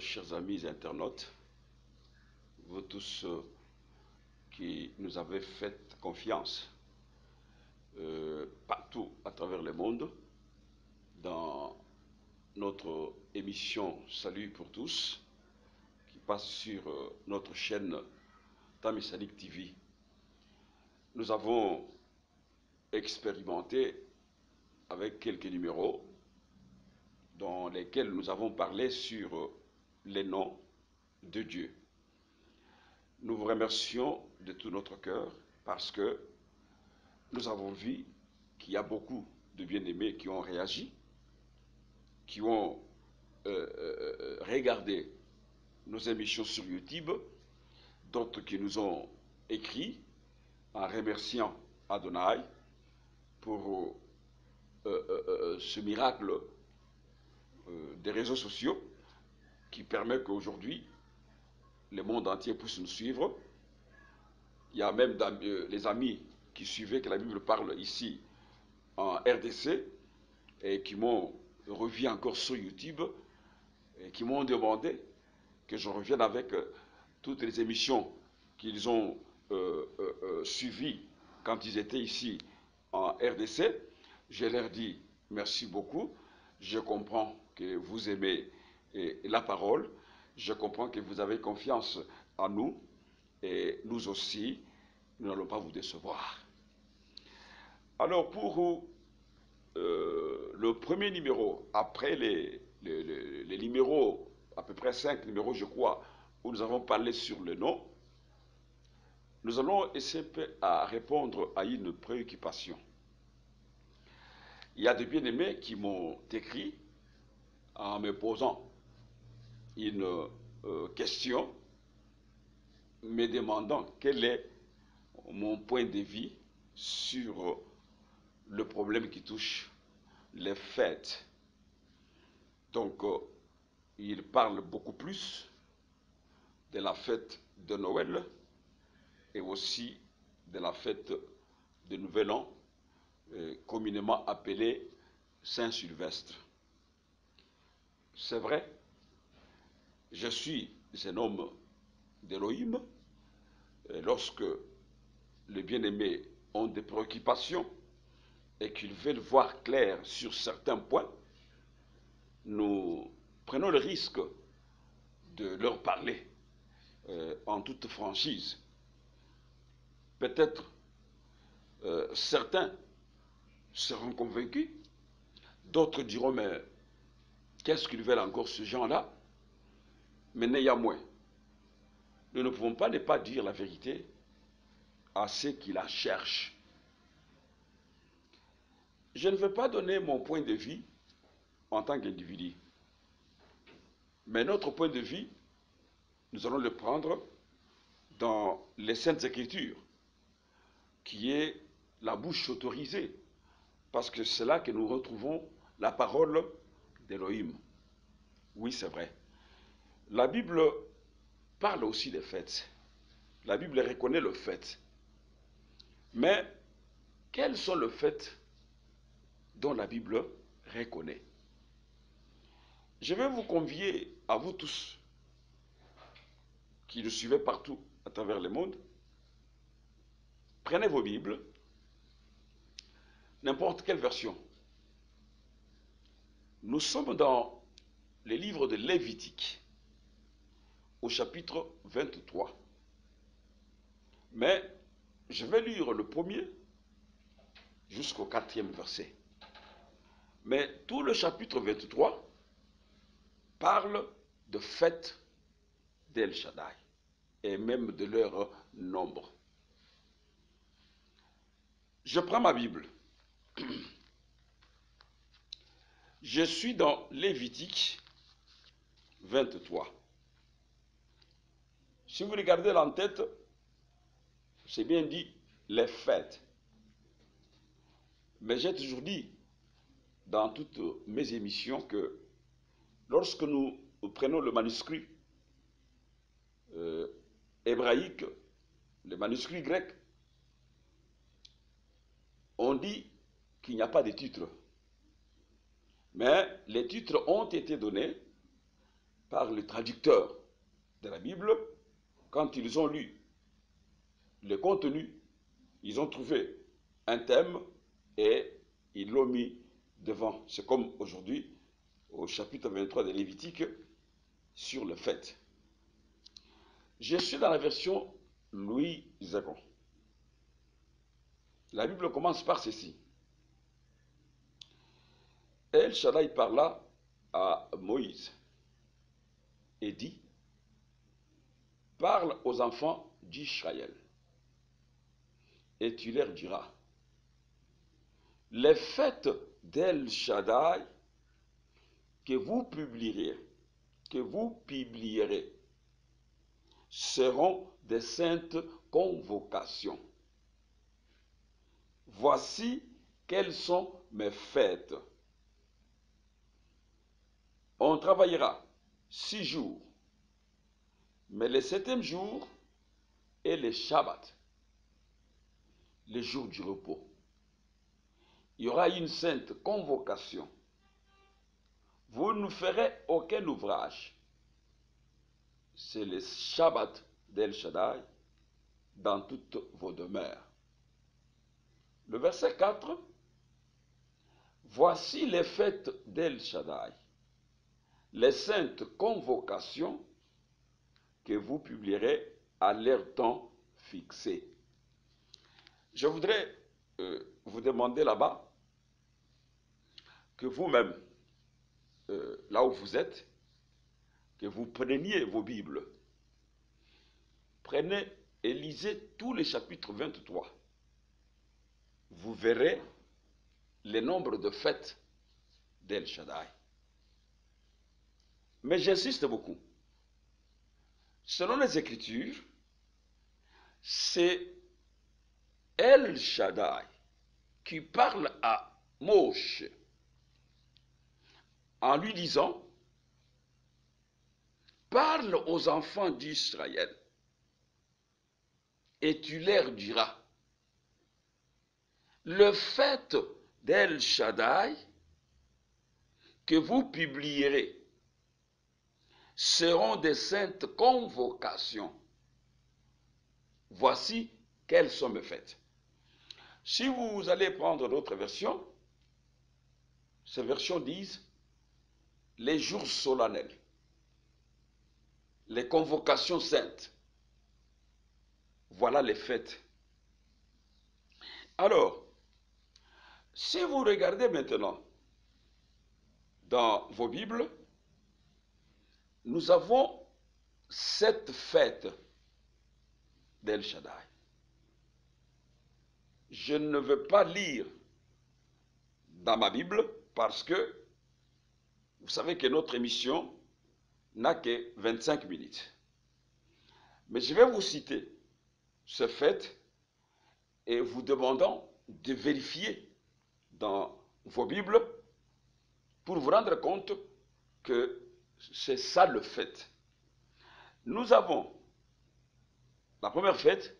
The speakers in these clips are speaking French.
chers amis internautes, vous tous qui nous avez fait confiance partout à travers le monde, dans notre émission Salut pour tous, qui passe sur notre chaîne Tamisalik TV. Nous avons expérimenté avec quelques numéros dans lesquels nous avons parlé sur les noms de Dieu. Nous vous remercions de tout notre cœur parce que nous avons vu qu'il y a beaucoup de bien-aimés qui ont réagi, qui ont regardé nos émissions sur YouTube, d'autres qui nous ont écrit en remerciant Adonai pour ce miracle des réseaux sociaux qui permet qu'aujourd'hui le monde entier puisse nous suivre. Il y a même les amis qui suivaient que la Bible parle ici en RDC et qui m'ont revu encore sur YouTube et qui m'ont demandé que je revienne avec toutes les émissions qu'ils ont suivies quand ils étaient ici en RDC. Je leur dis merci beaucoup. Je comprends que vous aimez la parole. Je comprends que vous avez confiance en nous. Et nous aussi, nous n'allons pas vous décevoir. Alors pour le premier numéro, après les numéros, à peu près 5 numéros je crois, où nous avons parlé sur le nom, nous allons essayer à répondre à une préoccupation. Il y a des bien-aimés qui m'ont écrit en me posant une question, me demandant quel est mon point de vue sur le problème qui touche les fêtes. Donc, il parle beaucoup plus de la fête de Noël et aussi de la fête de Nouvel An, communément appelée Saint-Sylvestre. C'est vrai, je suis un homme d'Élohim, et lorsque les bien-aimés ont des préoccupations et qu'ils veulent voir clair sur certains points, nous prenons le risque de leur parler en toute franchise. Peut-être certains seront convaincus, d'autres diront mais qu'est-ce qu'ils veulent encore ce genre-là? Mais néanmoins, nous ne pouvons pas ne pas dire la vérité à ceux qui la cherchent. Je ne veux pas donner mon point de vue en tant qu'individu. Mais notre point de vue, nous allons le prendre dans les Saintes Écritures, qui est la bouche autorisée, parce que c'est là que nous retrouvons la parole d'Élohim. Oui, c'est vrai. La Bible parle aussi des fêtes. La Bible reconnaît le fait. Mais quels sont les fêtes dont la Bible reconnaît? Je vais vous convier, à vous tous, qui nous suivez partout à travers le monde, prenez vos Bibles, n'importe quelle version. Nous sommes dans le livre de Lévitique, au chapitre 23. Mais je vais lire le premier jusqu'au 4e verset. Mais tout le chapitre 23 parle de fêtes d'El Shaddai et même de leur nombre. Je prends ma Bible. Je suis dans Lévitique 23. Si vous regardez l'en-tête, c'est bien dit les fêtes. Mais j'ai toujours dit dans toutes mes émissions que lorsque nous prenons le manuscrit hébraïque, le manuscrit grec, on dit qu'il n'y a pas de titres. Mais les titres ont été donnés par les traducteurs de la Bible, quand ils ont lu le contenu, ils ont trouvé un thème et ils l'ont mis devant. C'est comme aujourd'hui, au chapitre 23 de Lévitique, sur le fait. Je suis dans la version Louis Zagon. La Bible commence par ceci. El Shaddai parla à Moïse et dit, parle aux enfants d'Israël et tu leur diras, les fêtes d'El Shaddai que vous publierez, seront des saintes convocations. Voici quelles sont mes fêtes. On travaillera 6 jours, mais le 7e jour est le Shabbat, le jour du repos. Il y aura une sainte convocation. Vous ne ferez aucun ouvrage. C'est le Shabbat d'El Shaddai dans toutes vos demeures. Le verset 4. Voici les fêtes d'El Shaddai, les saintes convocations que vous publierez à leur temps fixé. Je voudrais vous demander là-bas que vous-même, là où vous êtes, que vous preniez vos Bibles. Prenez et lisez tous les chapitres 23. Vous verrez le nombre de fêtes d'El Shaddai. Mais j'insiste beaucoup. Selon les Écritures, c'est El Shaddai qui parle à Moshe en lui disant, parle aux enfants d'Israël et tu leur diras, le fait d'El Shaddai que vous publierez seront des saintes convocations. Voici quelles sont mes fêtes. Si vous allez prendre d'autres versions, ces versions disent les jours solennels, les convocations saintes. Voilà les fêtes. Alors, si vous regardez maintenant dans vos Bibles, nous avons 7 fêtes d'El Shaddai. Je ne veux pas lire dans ma Bible parce que vous savez que notre émission n'a que 25 minutes. Mais je vais vous citer ce fait et vous demandant de vérifier dans vos Bibles pour vous rendre compte que c'est ça le fait. Nous avons la première fête,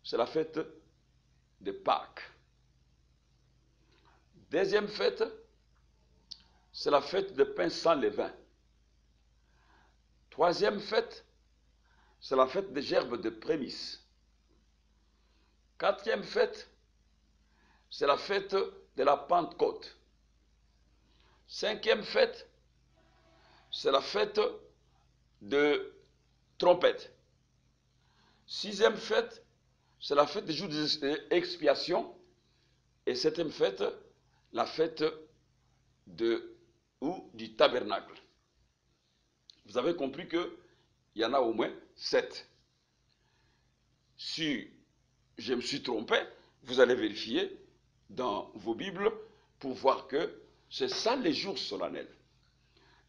c'est la fête de Pâques. Deuxième fête, c'est la fête de pain sans levain. Troisième fête, c'est la fête des gerbes de prémices. Quatrième fête, c'est la fête de la Pentecôte. Cinquième fête, c'est la fête de trompette. Sixième fête, c'est la fête des jours d'expiation. Et septième fête, la fête du tabernacle. Vous avez compris qu'il y en a au moins 7. Si je me suis trompé, vous allez vérifier dans vos Bibles pour voir que c'est ça les jours solennels.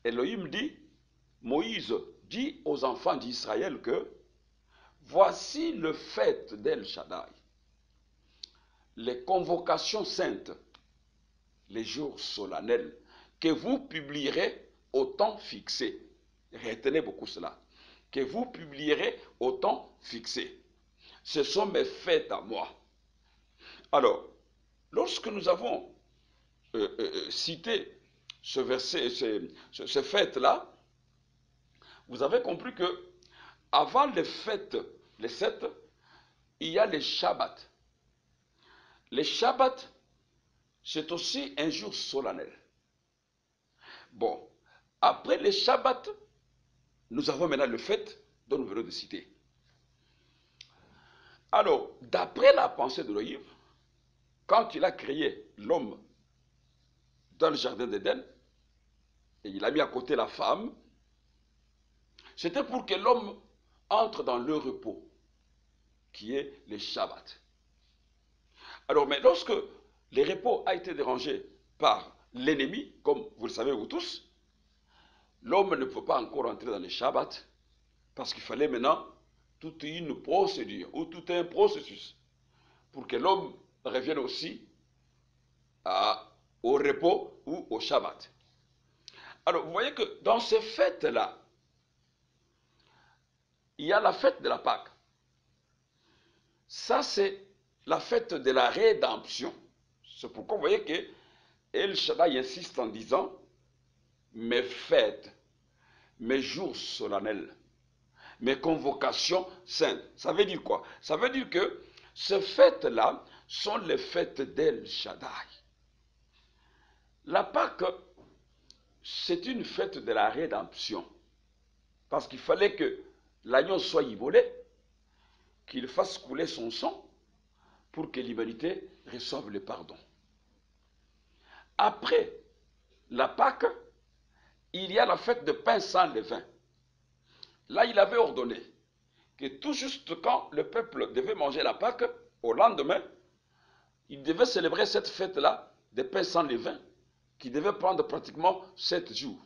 Elohim dit, Moïse dit aux enfants d'Israël que voici le fait d'El Shaddai, les convocations saintes, les jours solennels que vous publierez au temps fixé. Retenez beaucoup cela. Que vous publierez au temps fixé. Ce sont mes fêtes à moi. Alors, lorsque nous avons cité ce verset, ce fait-là, vous avez compris que avant les fêtes, les 7, il y a les Shabbats. Les Shabbats, c'est aussi un jour solennel. Bon, après les Shabbats, nous avons maintenant le fête dont nous venons de citer. Alors, d'après la pensée d'Élohim, quand il a créé l'homme dans le jardin d'Éden, et il a mis à côté la femme, c'était pour que l'homme entre dans le repos, qui est le Shabbat. Alors, mais lorsque le repos a été dérangé par l'ennemi, comme vous le savez vous tous, l'homme ne peut pas encore entrer dans le Shabbat, parce qu'il fallait maintenant toute une procédure, ou tout un processus, pour que l'homme revienne aussi au repos ou au Shabbat. Alors, vous voyez que dans ces fêtes-là, il y a la fête de la Pâque. Ça, c'est la fête de la rédemption. C'est pourquoi vous voyez que El Shaddai insiste en disant mes fêtes, mes jours solennels, mes convocations saintes. Ça veut dire quoi? Ça veut dire que ces fêtes-là sont les fêtes d'El Shaddai. La Pâque, c'est une fête de la rédemption. Parce qu'il fallait que l'agneau soit immolé, qu'il fasse couler son sang pour que l'humanité reçoive le pardon. Après la Pâque, il y a la fête de pain sans levain. Là, il avait ordonné que tout juste quand le peuple devait manger la Pâque, au lendemain, il devait célébrer cette fête-là de pain sans levain, qui devait prendre pratiquement 7 jours.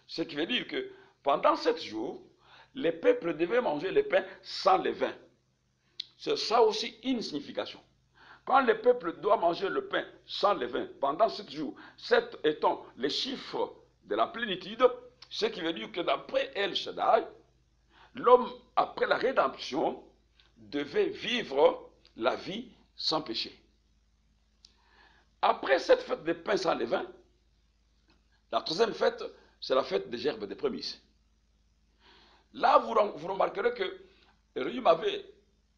Ce qui veut dire que pendant 7 jours, les peuples devaient manger le pain sans levain. C'est ça aussi une signification. Quand le peuple doit manger le pain sans levain pendant 7 jours, 7 étant les chiffres de la plénitude, ce qui veut dire que d'après El Shaddai, l'homme, après la rédemption, devait vivre la vie sans péché. Après cette fête des pains sans levain, la troisième fête, c'est la fête des gerbes des prémices. Là, vous remarquerez que Elohim avait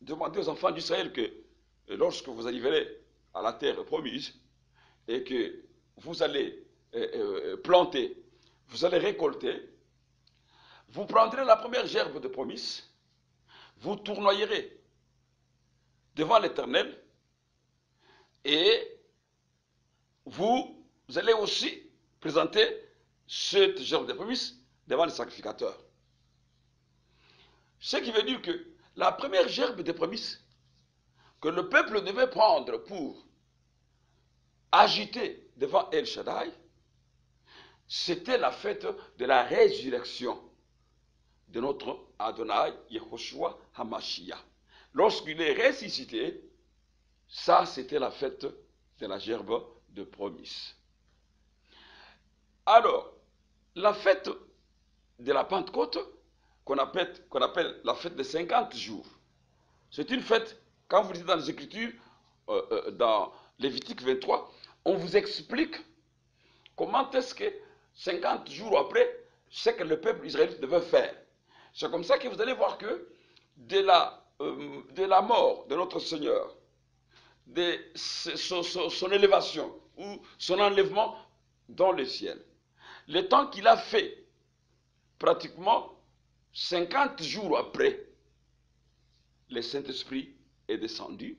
demandé aux enfants d'Israël que lorsque vous arriverez à la terre promise et que vous allez planter, vous allez récolter, vous prendrez la première gerbe de promesse, vous tournoyerez devant l'Éternel et vous allez aussi présenter cette gerbe de promesse devant le sacrificateur. Ce qui veut dire que la première gerbe de promesse que le peuple devait prendre pour agiter devant El Shaddai, c'était la fête de la résurrection de notre Adonai Yehoshua HaMashiach. Lorsqu'il est ressuscité, ça c'était la fête de la gerbe de promesse. Alors, la fête de la Pentecôte, qu'on appelle la fête des 50 jours, c'est une fête, quand vous lisez dans les Écritures, dans Lévitique 23, on vous explique comment est-ce que 50 jours après, ce que le peuple israélite devait faire. C'est comme ça que vous allez voir que de la mort de notre Seigneur, de son élévation ou son enlèvement dans le ciel, le temps qu'il a fait, pratiquement 50 jours après, le Saint-Esprit est descendu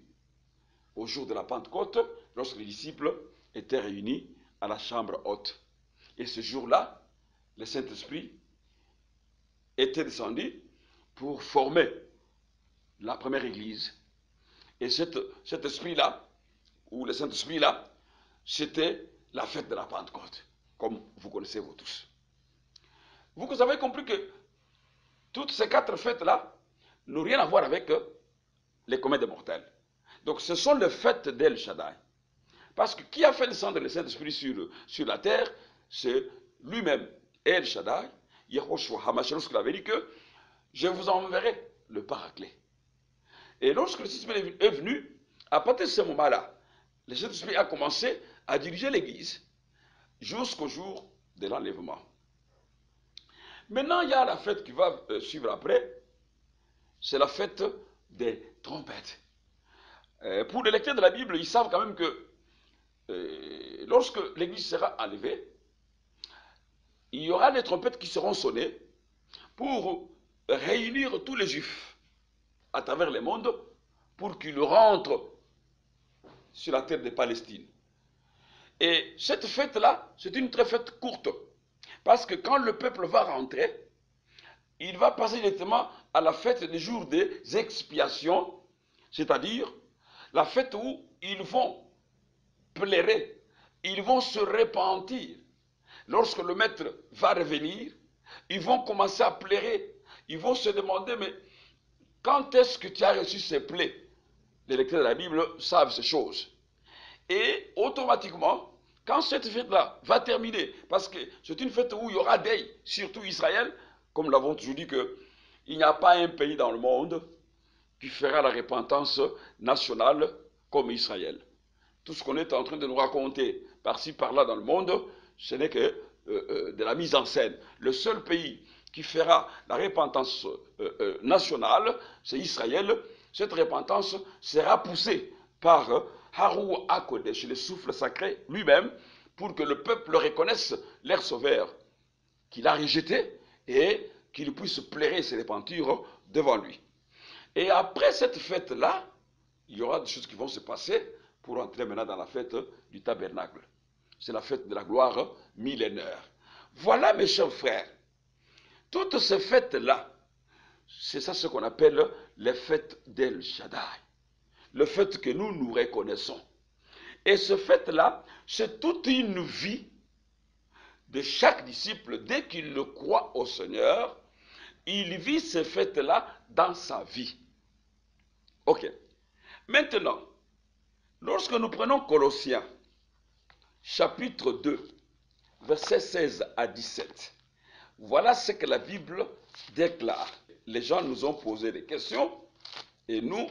au jour de la Pentecôte, lorsque les disciples étaient réunis à la chambre haute. Et ce jour-là, le Saint-Esprit était descendu pour former la première église. Et cet esprit-là, ou le Saint-Esprit-là, c'était la fête de la Pentecôte, comme vous connaissez vous tous. Vous avez compris que toutes ces 4 fêtes-là n'ont rien à voir avec les communs des mortels. Donc ce sont les fêtes d'El Shaddai. Parce que qui a fait descendre le Saint-Esprit sur la terre, c'est lui-même, El Shaddai, Yehoshua HaMashiach, lorsqu'il avait dit que je vous enverrai le Paraclet. Et lorsque le Saint-Esprit est venu, à partir de ce moment-là, le Saint-Esprit a commencé à diriger l'Église jusqu'au jour de l'enlèvement. Maintenant, il y a la fête qui va suivre après. C'est la fête des trompettes. Pour les lecteurs de la Bible, ils savent quand même que lorsque l'église sera enlevée, il y aura des trompettes qui seront sonnées pour réunir tous les juifs à travers le monde pour qu'ils rentrent sur la terre de Palestine. Et cette fête-là, c'est une très fête courte. Parce que quand le peuple va rentrer, il va passer directement à la fête des jours des expiations, c'est-à-dire la fête où ils vont pleurer, ils vont se repentir. Lorsque le maître va revenir, ils vont commencer à pleurer. Ils vont se demander, mais quand est-ce que tu as reçu ces plaies? Les lecteurs de la Bible savent ces choses. Et automatiquement, quand cette fête-là va terminer, parce que c'est une fête où il y aura deuil, surtout Israël, comme nous l'avons toujours dit, qu'il n'y a pas un pays dans le monde qui fera la repentance nationale comme Israël. Tout ce qu'on est en train de nous raconter par-ci, par-là dans le monde, ce n'est que de la mise en scène. Le seul pays qui fera la repentance nationale, c'est Israël. Cette repentance sera poussée par Harou HaKodesh, le souffle sacré lui-même, pour que le peuple reconnaisse leur sauveur, qu'il a rejeté, et qu'il puisse pleurer ses repentures devant lui. Et après cette fête-là, il y aura des choses qui vont se passer pour entrer maintenant dans la fête du tabernacle. C'est la fête de la gloire millénaire. Voilà, mes chers frères, toutes ces fêtes-là, c'est ça ce qu'on appelle les fêtes d'El Shaddai. Le fait que nous reconnaissons. Et ce fait-là, c'est toute une vie de chaque disciple. Dès qu'il le croit au Seigneur, il vit ces fêtes-là dans sa vie. Ok. Maintenant, lorsque nous prenons Colossiens, chapitre 2, versets 16 à 17, voilà ce que la Bible déclare. Les gens nous ont posé des questions et nous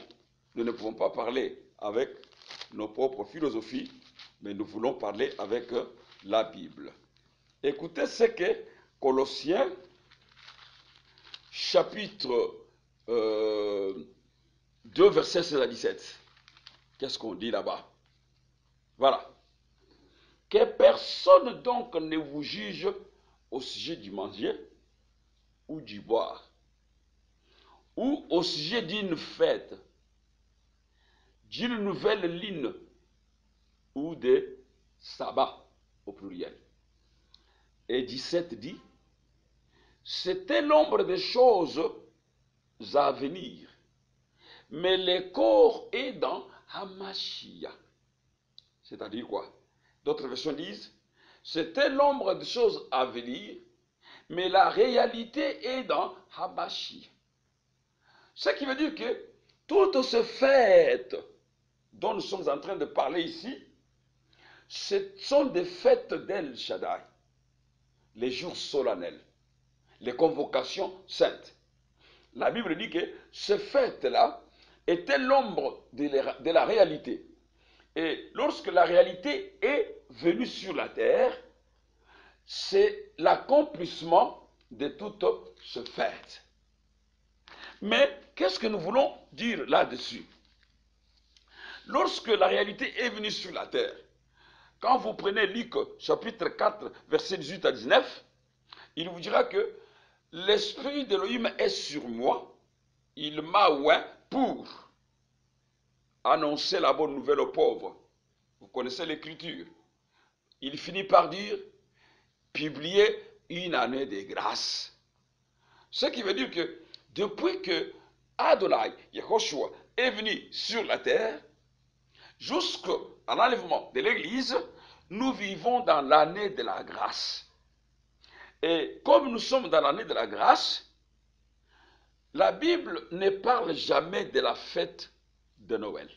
ne pouvons pas parler avec nos propres philosophies, mais nous voulons parler avec la Bible. Écoutez ce que Colossiens, chapitre 2, versets 16 à 17. Qu'est-ce qu'on dit là-bas? Voilà. Que personne donc ne vous juge au sujet du manger ou du boire, ou au sujet d'une fête, d'une nouvelle lune ou des sabbats au pluriel. Et 17 dit, c'était l'ombre des choses à venir, mais le corps est dans Hamashia. C'est-à-dire quoi? D'autres versions disent, c'était l'ombre des choses à venir, mais la réalité est dans Hamashia. Ce qui veut dire que toutes ces fêtes dont nous sommes en train de parler ici, ce sont des fêtes d'El Shaddai, les jours solennels, les convocations saintes. La Bible dit que ces fêtes-là étaient l'ombre de la réalité. Et lorsque la réalité est venue sur la terre, c'est l'accomplissement de toutes ces fêtes. Mais qu'est-ce que nous voulons dire là-dessus? Lorsque la réalité est venue sur la terre, quand vous prenez Luc chapitre 4, versets 18 à 19, il vous dira que l'Esprit d'Élohim est sur moi, il m'a oint pour annoncer la bonne nouvelle aux pauvres. Vous connaissez l'écriture. Il finit par dire, publier une année de grâce. Ce qui veut dire que depuis que Adonai, Yehoshua, est venu sur la terre, jusqu'à l'enlèvement de l'Église, nous vivons dans l'année de la grâce. Et comme nous sommes dans l'année de la grâce, la Bible ne parle jamais de la fête de Noël,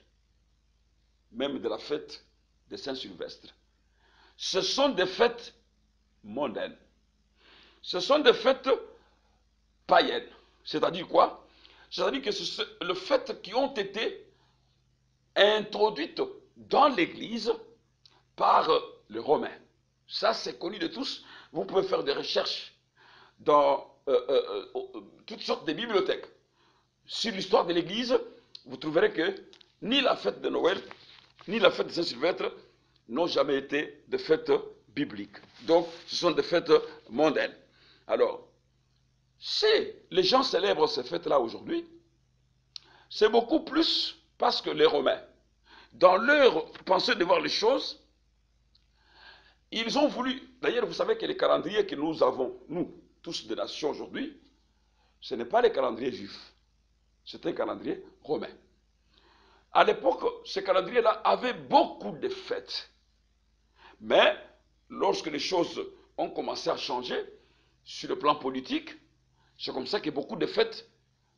même de la fête de Saint-Sylvestre. Ce sont des fêtes mondaines. Ce sont des fêtes païennes. C'est-à-dire quoi? C'est-à-dire que c'est le fait qui ont été introduites dans l'Église par les Romains. Ça, c'est connu de tous. Vous pouvez faire des recherches dans toutes sortes de bibliothèques sur l'histoire de l'Église, vous trouverez que ni la fête de Noël, ni la fête de Saint-Sylvestre n'ont jamais été des fêtes bibliques. Donc, ce sont des fêtes mondaines. Alors, si les gens célèbrent ces fêtes-là aujourd'hui, c'est beaucoup plus parce que les Romains, dans leur pensée de voir les choses, ils ont voulu, d'ailleurs vous savez que les calendriers que nous avons, nous, tous des nations aujourd'hui, ce n'est pas les calendriers juifs, c'est un calendrier romain. À l'époque, ce calendrier-là avait beaucoup de fêtes. Mais, lorsque les choses ont commencé à changer, sur le plan politique, c'est comme ça que beaucoup de fêtes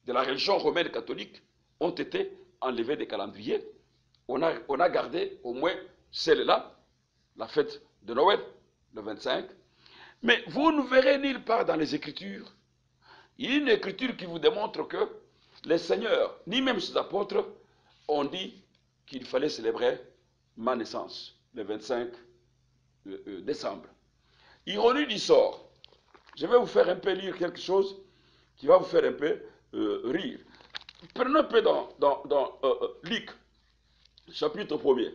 de la religion romaine catholique ont été enlevées des calendriers. On a gardé au moins celle-là, la fête de Noël, le 25. Mais vous ne verrez nulle part dans les Écritures, il y a une écriture qui vous démontre que les seigneurs, ni même ses apôtres, ont dit qu'il fallait célébrer ma naissance, le 25 décembre. Ironie du sort, je vais vous faire un peu lire quelque chose qui va vous faire un peu rire. Prenons un peu dans Luc, chapitre 1er.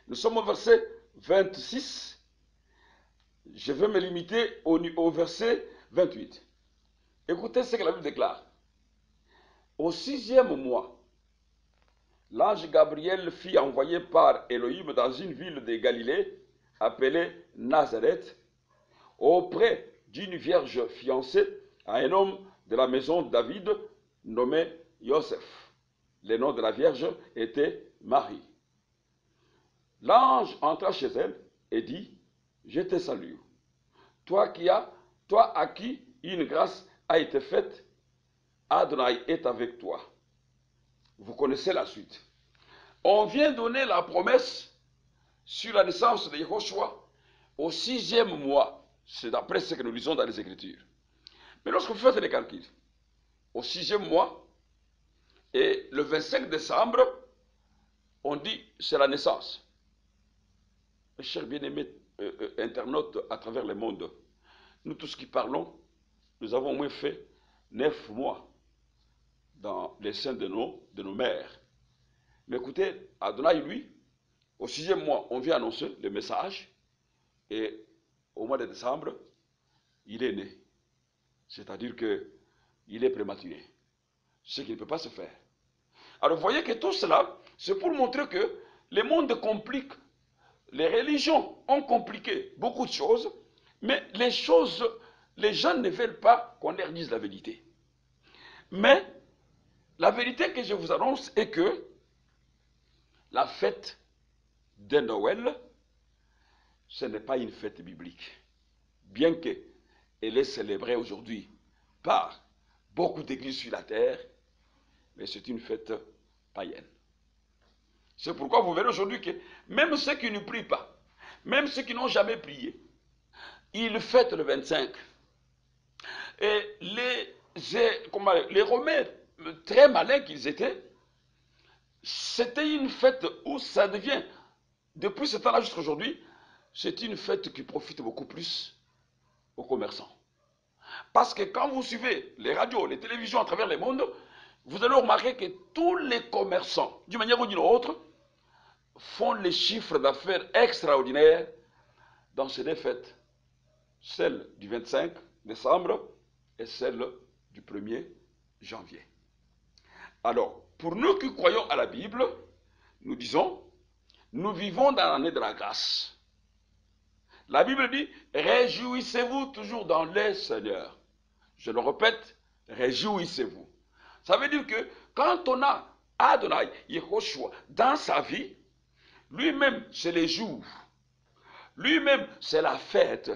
Nous sommes au verset 26. Je vais me limiter au verset 28. Écoutez ce que la Bible déclare. Au 6e mois, l'ange Gabriel fut envoyé par Elohim dans une ville de Galilée appelée Nazareth, auprès d'une vierge fiancée à un homme de la maison de David nommé Joseph. Le nom de la vierge était Marie. L'ange entra chez elle et dit, je te salue, toi à qui une grâce a été faite, Adonai est avec toi. Vous connaissez la suite. On vient donner la promesse sur la naissance de Yehoshua au 6e mois. C'est d'après ce que nous lisons dans les Écritures. Mais lorsque vous faites les calculs, au 6e mois, et le 25 décembre, on dit c'est la naissance. Mes chers bien-aimés internautes à travers le monde, nous tous qui parlons, nous avons au moins fait 9 mois dans les seins de nos mères. Mais écoutez, Adonai, lui, au 6e mois, on vient annoncer le message, et au mois de décembre, il est né. C'est-à-dire qu'il est prématuré. Ce qui ne peut pas se faire. Alors vous voyez que tout cela, c'est pour montrer que le monde complique. Les religions ont compliqué beaucoup de choses, mais les gens ne veulent pas qu'on leur dise la vérité. Mais la vérité que je vous annonce est que la fête de Noël, ce n'est pas une fête biblique. Bien qu'elle est célébrée aujourd'hui par beaucoup d'églises sur la terre, mais c'est une fête païenne. C'est pourquoi vous verrez aujourd'hui que même ceux qui ne prient pas, même ceux qui n'ont jamais prié, ils fêtent le 25. Et les Romains, très malins qu'ils étaient, c'était une fête où ça devient, depuis ce temps-là jusqu'à aujourd'hui, c'est une fête qui profite beaucoup plus aux commerçants. Parce que quand vous suivez les radios, les télévisions à travers le monde, vous allez remarquer que tous les commerçants, d'une manière ou d'une autre, font les chiffres d'affaires extraordinaires dans ces deux fêtes. Celle du 25 décembre et celle du 1er janvier. Alors, pour nous qui croyons à la Bible, nous disons, nous vivons dans l'année de la grâce. La Bible dit, réjouissez-vous toujours dans le Seigneur. Je le répète, réjouissez-vous. Ça veut dire que quand on a Adonai, Yehoshua, dans sa vie, lui-même, c'est les jours. Lui-même, c'est la fête.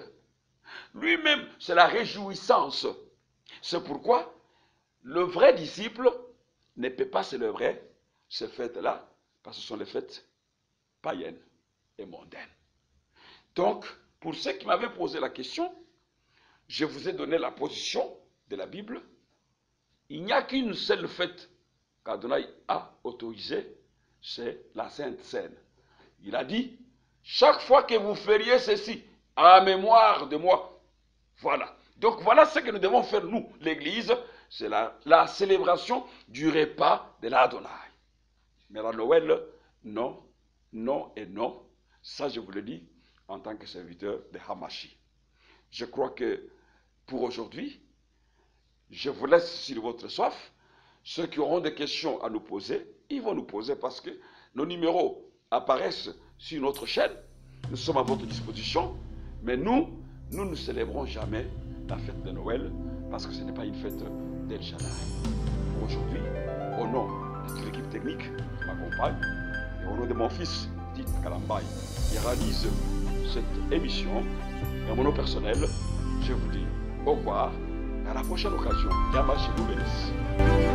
Lui-même, c'est la réjouissance. C'est pourquoi le vrai disciple ne peut pas célébrer ces fêtes-là, parce que ce sont les fêtes païennes et mondaines. Donc, pour ceux qui m'avaient posé la question, je vous ai donné la position de la Bible. Il n'y a qu'une seule fête qu'Adonai a autorisée, c'est la Sainte Seine. Il a dit, chaque fois que vous feriez ceci, à mémoire de moi. Voilà. Donc voilà ce que nous devons faire, nous, l'Église, c'est la célébration du repas de l'Adonai. Mais la Noël, non, non et non. Ça, je vous le dis en tant que serviteur de Hamashi. Je crois que pour aujourd'hui, je vous laisse sur votre soif. Ceux qui auront des questions à nous poser, ils vont nous poser parce que nos numéros apparaissent sur notre chaîne. Nous sommes à votre disposition. Mais nous ne célébrons jamais la fête de Noël parce que ce n'est pas une fête d'El Shaddai. Aujourd'hui, au nom de toute l'équipe technique qui m'accompagne et au nom de mon fils, Tite Kalambaye, qui réalise cette émission, et à mon nom personnel, je vous dis au revoir et à la prochaine occasion. Yamashi vous bénisse.